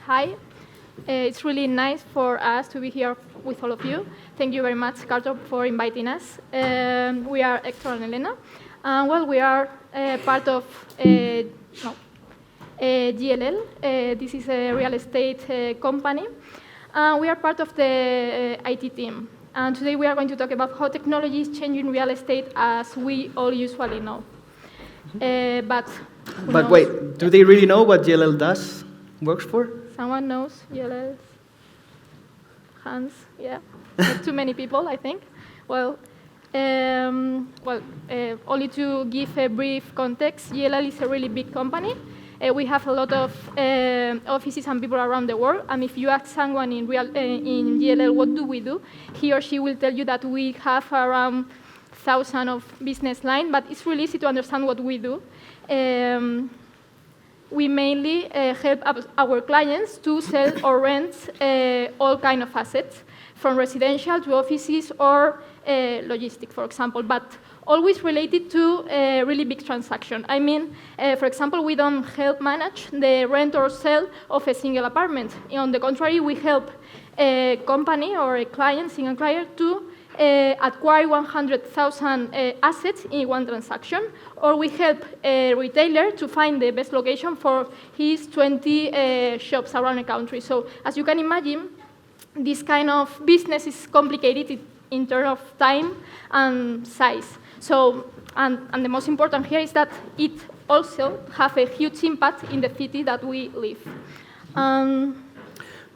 Hi. It's really nice for us to be here with all of you. Thank you very much, CARTO, for inviting us. We are Héctor and Elena. Well, we are part of GLL. This is a real estate company. We are part of the IT team. And today we are going to talk about how technology is changing real estate as we all usually know. But wait, do they really know what GLL works for? Someone knows GLL's hands? Yeah, not too many people, I think. Well, only to give a brief context, GLL is a really big company. We have a lot of offices and people around the world. And if you ask someone in GLL, what do we do? He or she will tell you that we have around 1,000 of business lines, but it's really easy to understand what we do. We mainly help our clients to sell or rent all kinds of assets, from residential to offices or logistics, for example, but always related to a really big transaction. I mean, for example, we don't help manage the rent or sale of a single apartment. On the contrary, we help a company or a client, single client, to acquire 100,000 assets in one transaction, or we help a retailer to find the best location for his 20 shops around the country. So as you can imagine, this kind of business is complicated in terms of time and size. So, and the most important here is that it also has a huge impact in the city that we live.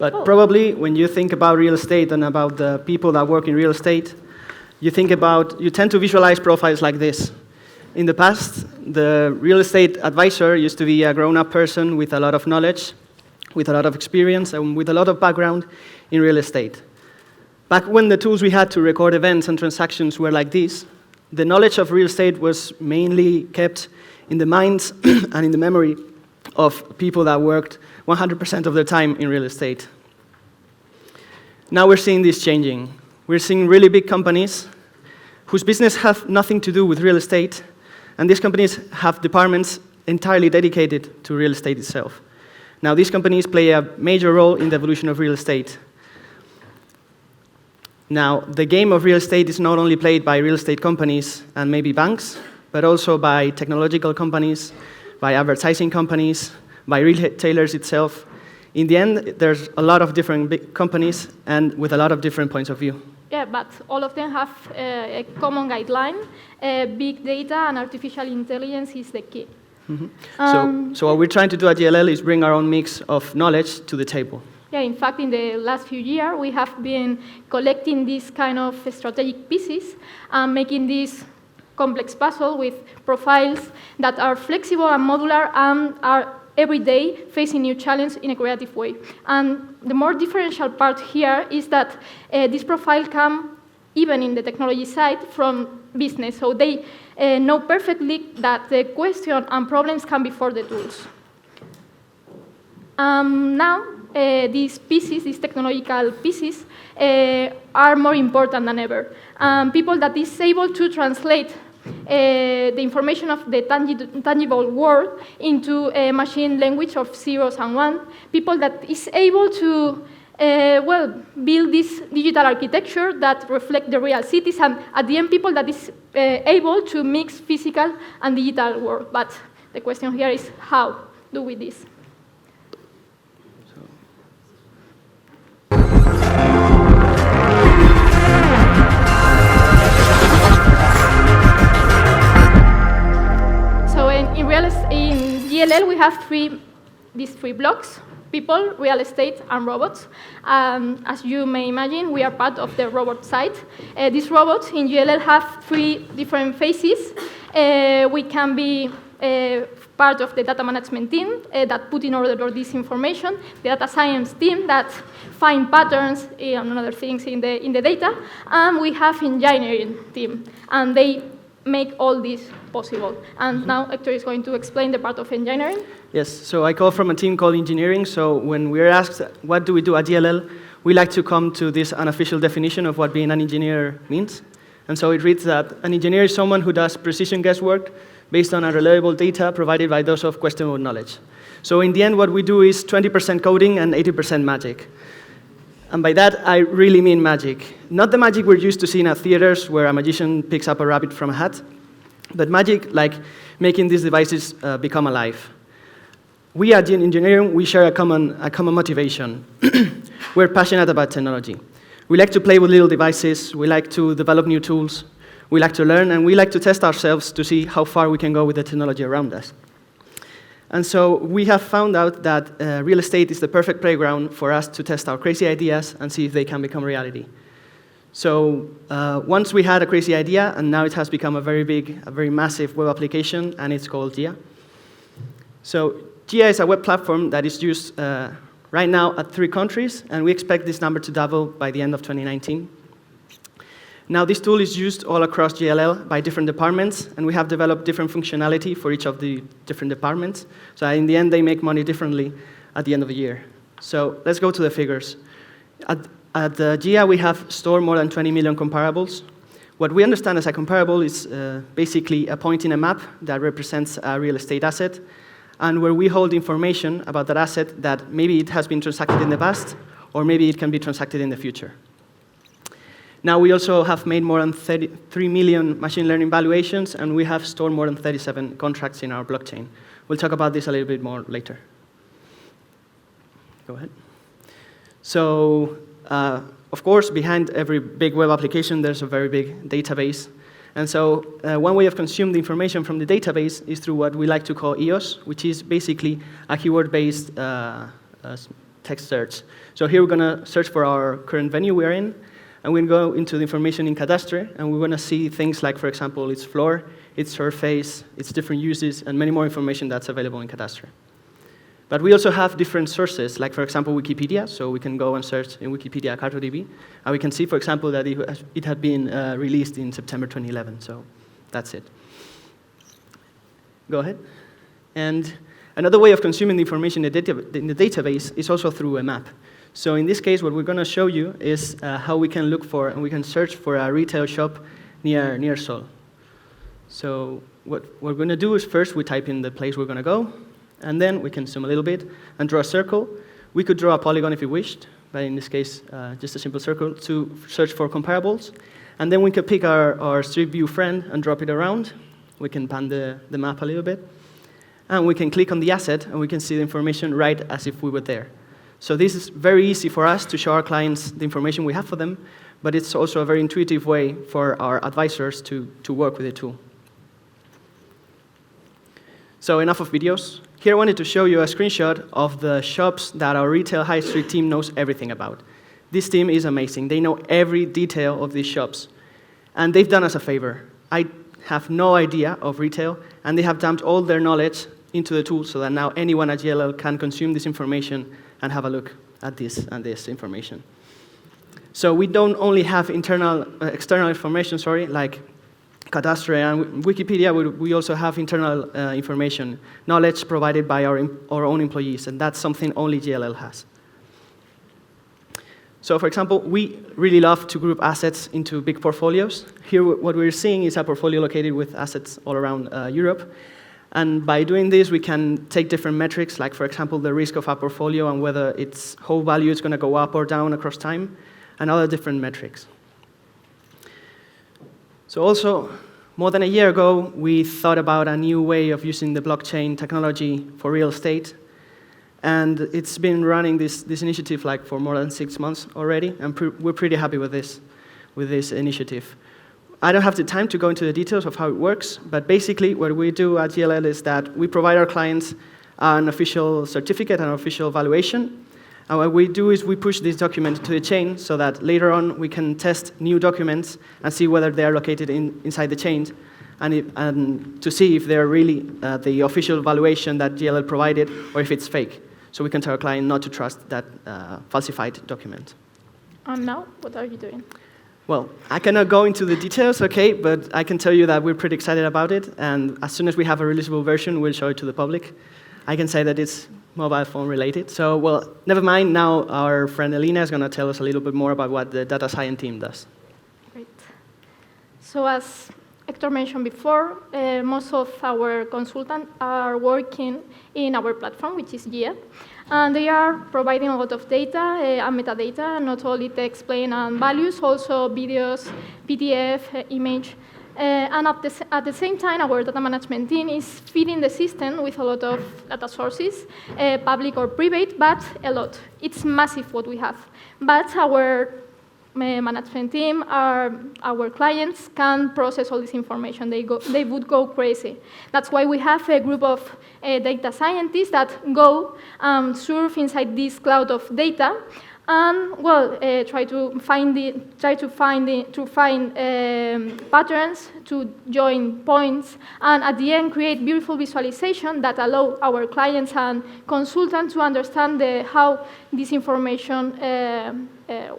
But probably when you think about real estate and about the people that work in real estate, you tend to visualize profiles like this. In the past, the real estate advisor used to be a grown-up person with a lot of knowledge, with a lot of experience, and with a lot of background in real estate. Back when the tools we had to record events and transactions were like this, the knowledge of real estate was mainly kept in the minds and in the memory of people that worked 100% of their time in real estate. Now we're seeing this changing. We're seeing really big companies whose business have nothing to do with real estate, and these companies have departments entirely dedicated to real estate itself. Now, these companies play a major role in the evolution of real estate. Now, the game of real estate is not only played by real estate companies and maybe banks, but also by technological companies, by advertising companies, by retailers itself. In the end, there's a lot of different big companies and with a lot of different points of view. Yeah, but all of them have a common guideline. Big data and artificial intelligence is the key. Mm-hmm. So what we're trying to do at GLL is bring our own mix of knowledge to the table. Yeah, in fact, in the last few years, we have been collecting these kind of strategic pieces and making this complex puzzle with profiles that are flexible and modular and are every day facing new challenges in a creative way. And the more differential part here is that this profile come, even in the technology side, from business. So they know perfectly that the question and problems come before the tools. Now, these pieces, these technological pieces, are more important than ever. People that is able to translate the information of the tangible world into a machine language of zeros and ones, people that is able to build this digital architecture that reflect the real cities, and at the end, people that is able to mix physical and digital world. But the question here is, how do we this? In GLL, we have these three blocks: people, real estate, and robots. As you may imagine, we are part of the robot side. These robots in GLL have three different phases. We can be part of the data management team that put in order this information, the data science team that find patterns and other things in the data, and we have engineering team, and they make all this possible. And now Héctor is going to explain the part of engineering. Yes, so I call from a team called engineering. So when we're asked what do we do at GLL, we like to come to this unofficial definition of what being an engineer means. And so it reads that an engineer is someone who does precision guesswork based on unreliable data provided by those of questionable knowledge. So in the end, what we do is 20% coding and 80% magic. And by that, I really mean magic. Not the magic we're used to seeing at theaters where a magician picks up a rabbit from a hat, but magic like making these devices become alive. We at Gene Engineering, we share a common motivation. We're passionate about technology. We like to play with little devices, we like to develop new tools, we like to learn, and we like to test ourselves to see how far we can go with the technology around us. And so we have found out that real estate is the perfect playground for us to test our crazy ideas and see if they can become reality. So once we had a crazy idea, and now it has become a very big, a very massive web application, and it's called GIA. So GIA is a web platform that is used right now at 3 countries, and we expect this number to double by the end of 2019. Now, this tool is used all across GLL by different departments, and we have developed different functionality for each of the different departments. So in the end, they make money differently at the end of the year. So let's go to the figures. At the GIA, we have stored more than 20 million comparables. What we understand as a comparable is basically a point in a map that represents a real estate asset, and where we hold information about that asset that maybe it has been transacted in the past, or maybe it can be transacted in the future. Now, we also have made more than 33 million machine learning valuations, and we have stored more than 37 contracts in our blockchain. We'll talk about this a little bit more later. Go ahead. So, of course, behind every big web application, there's a very big database. And so one way of consuming the information from the database is through what we like to call EOS, which is basically a keyword-based text search. So here we're going to search for our current venue we're in, and we're going to go into the information in Cadastre, and we're going to see things like, for example, its floor, its surface, its different uses, and many more information that's available in Cadastre. But we also have different sources, like, for example, Wikipedia. So we can go and search in Wikipedia CARTO and we can see, for example, that it had been released in September 2011. So that's it. Go ahead. And another way of consuming the information in the database is also through a map. So in this case, what we're going to show you is how we can look for and we can search for a retail shop near Seoul. So what we're going to do is first we type in the place we're going to go, and then we can zoom a little bit and draw a circle. We could draw a polygon if we wished, but in this case, just a simple circle to search for comparables. And then we could pick our Street View friend and drop it around. We can pan the map a little bit. And we can click on the asset, and we can see the information right as if we were there. So this is very easy for us to show our clients the information we have for them, but it's also a very intuitive way for our advisors to work with the tool. So enough of videos. Here I wanted to show you a screenshot of the shops that our retail high street team knows everything about. This team is amazing. They know every detail of these shops. And they've done us a favor. I have no idea of retail, and they have dumped all their knowledge into the tool so that now anyone at GLL can consume this information and have a look at this and this information. So we don't only have external information, like Cadastre and Wikipedia, we also have internal information, knowledge provided by our own employees, and that's something only GLL has. So for example, we really love to group assets into big portfolios. Here what we're seeing is a portfolio located with assets all around Europe. And by doing this, we can take different metrics, like, for example, the risk of our portfolio and whether its whole value is going to go up or down across time, and other different metrics. So also, more than a year ago, we thought about a new way of using the blockchain technology for real estate. And it's been running this initiative for more than 6 months already, and we're pretty happy with this initiative. I don't have the time to go into the details of how it works, but basically what we do at GLL is that we provide our clients an official certificate, an official valuation, and what we do is we push this document to the chain so that later on we can test new documents and see whether they are located inside the chain, and to see if they're really the official valuation that GLL provided or if it's fake. So we can tell our client not to trust that falsified document. And now, what are you doing? Well, I cannot go into the details, okay, but I can tell you that we're pretty excited about it, and as soon as we have a releasable version, we'll show it to the public. I can say that it's mobile phone related. So, well, never mind, now our friend Elena is going to tell us a little bit more about what the data science team does. Great. So as Héctor mentioned before, most of our consultants are working in our platform, which is GIA. And they are providing a lot of data and metadata, not only text, plain, and values, also videos, PDF, image. And at the same time, our data management team is feeding the system with a lot of data sources, public or private, but a lot. It's massive what we have. But our management team, our clients can process all this information. They would go crazy. That's why we have a group of data scientists that go surf inside this cloud of data and try to find patterns, to join points, and at the end create beautiful visualization that allow our clients and consultants to understand how this information,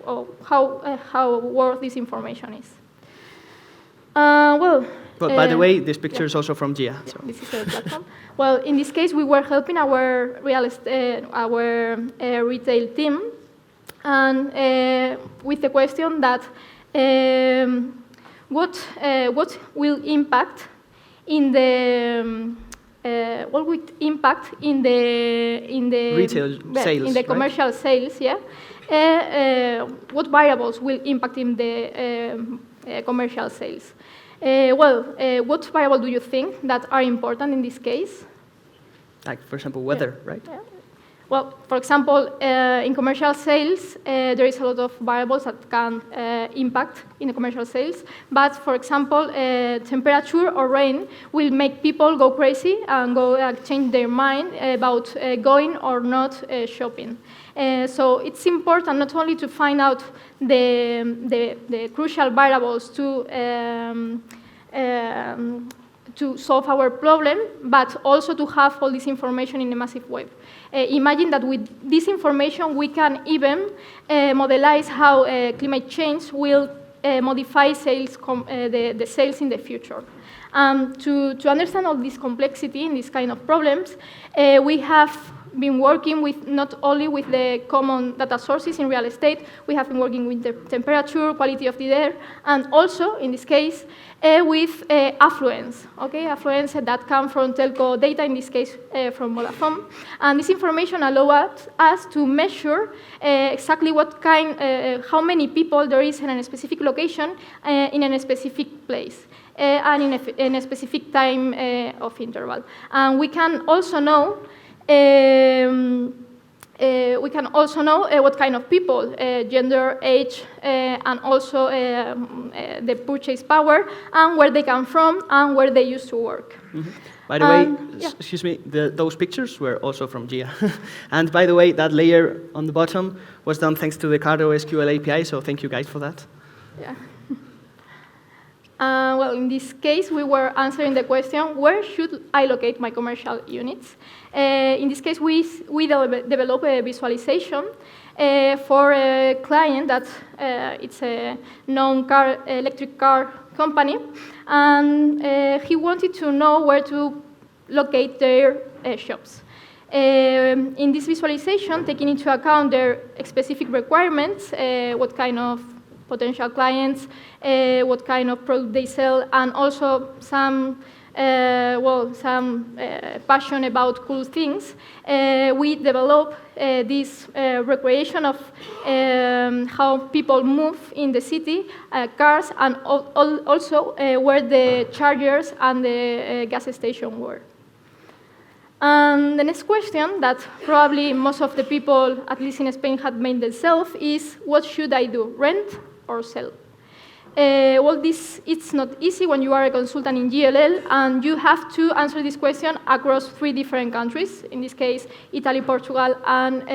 or how worth this information is. But by the way, this picture is also from GIA. So. This is a platform. Well, in this case, we were helping our retail team, and with the question that what will impact in the retail sales, in the commercial sales, yeah. What variables will impact in the commercial sales? What variable do you think that are important in this case? Like, for example, weather, right? Yeah. Well, for example, in commercial sales, there is a lot of variables that can impact in the commercial sales. But, for example, temperature or rain will make people go crazy and change their mind about going or not shopping. So it's important not only to find out the crucial variables to solve our problem, but also to have all this information in a massive web. Imagine that with this information, we can even modelize how climate change will modify sales the sales in the future. To understand all this complexity in this kind of problems, we have been working with not only with the common data sources in real estate, we have been working with the temperature, quality of the air, and also, in this case, with affluence, okay? Affluence that come from telco data, in this case, from Vodafone. And this information allows us to measure exactly what how many people there is in a specific location, in a specific place, and in a specific time of interval. And we can also know what kind of people, gender, age, and also the purchase power, and where they come from, and where they used to work. Mm-hmm. By the way, excuse me, those pictures were also from GIA. And by the way, that layer on the bottom was done thanks to the CARTO SQL API, so thank you guys for that. Yeah. Well, in this case, we were answering the question, where should I locate my commercial units? In this case, we develop a visualization for a client that it's a known electric car company, and he wanted to know where to locate their shops. In this visualization, taking into account their specific requirements, what kind of potential clients, what kind of product they sell, and also some passion about cool things, we develop this recreation of how people move in the city, cars, and also where the chargers and the gas station were. And the next question that probably most of the people, at least in Spain, had made themselves is, what should I do, rent or sell? It's not easy when you are a consultant in GLL, and you have to answer this question across 3 different countries, in this case, Italy, Portugal, and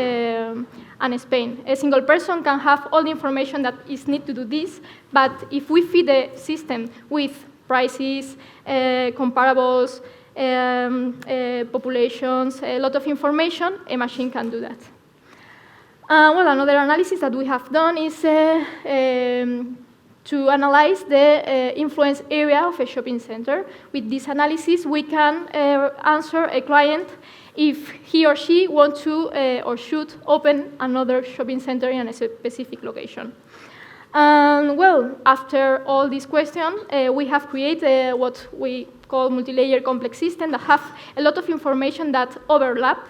Spain. A single person can have all the information that is needed to do this, but if we feed the system with prices, comparables, populations, a lot of information, a machine can do that. Another analysis that we have done is to analyze the influence area of a shopping center. With this analysis, we can answer a client if he or she wants to or should open another shopping center in a specific location. And well, after all these questions, we have created what we call multi-layer complex system that have a lot of information that overlap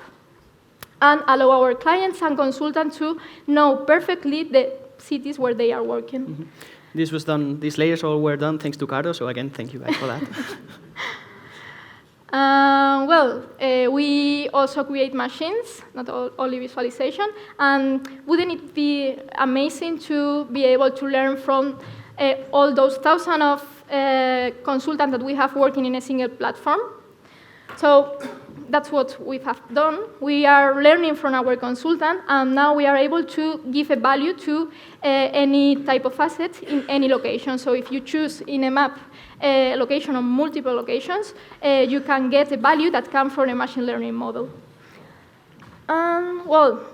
and allow our clients and consultants to know perfectly the cities where they are working. Mm-hmm. These layers all were done thanks to CARTO, so again, thank you guys for that. We also create machines, not only visualization, and wouldn't it be amazing to be able to learn from all those thousands of consultants that we have working in a single platform? So that's what we have done. We are learning from our consultant, and now we are able to give a value to any type of asset in any location. So if you choose in a map a location on multiple locations, you can get a value that comes from a machine learning model.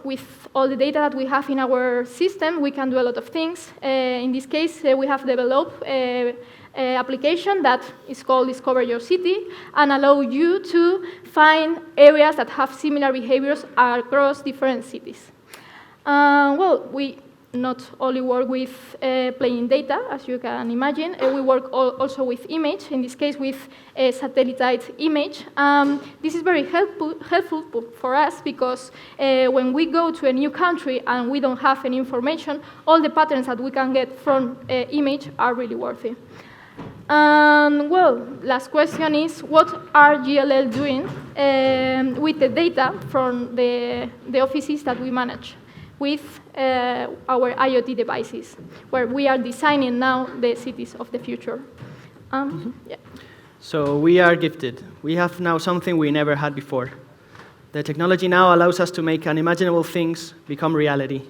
With all the data that we have in our system, we can do a lot of things. In this case, we have developed an application that is called Discover Your City and allow you to find areas that have similar behaviors across different cities. We not only work with plain data, as you can imagine. We work also with image, in this case with a satellite image. This is very helpful for us because when we go to a new country and we don't have any information, all the patterns that we can get from image are really worthy. Last question is, what are GLL doing with the data from the offices that we manage with our IoT devices, where we are designing now the cities of the future? Yeah. So we are gifted. We have now something we never had before. The technology now allows us to make unimaginable things become reality.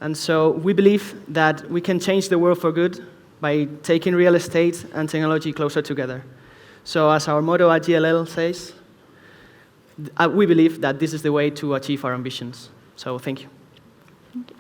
And so we believe that we can change the world for good by taking real estate and technology closer together. So as our motto at GLL says, we believe that this is the way to achieve our ambitions. So thank you. Thank you.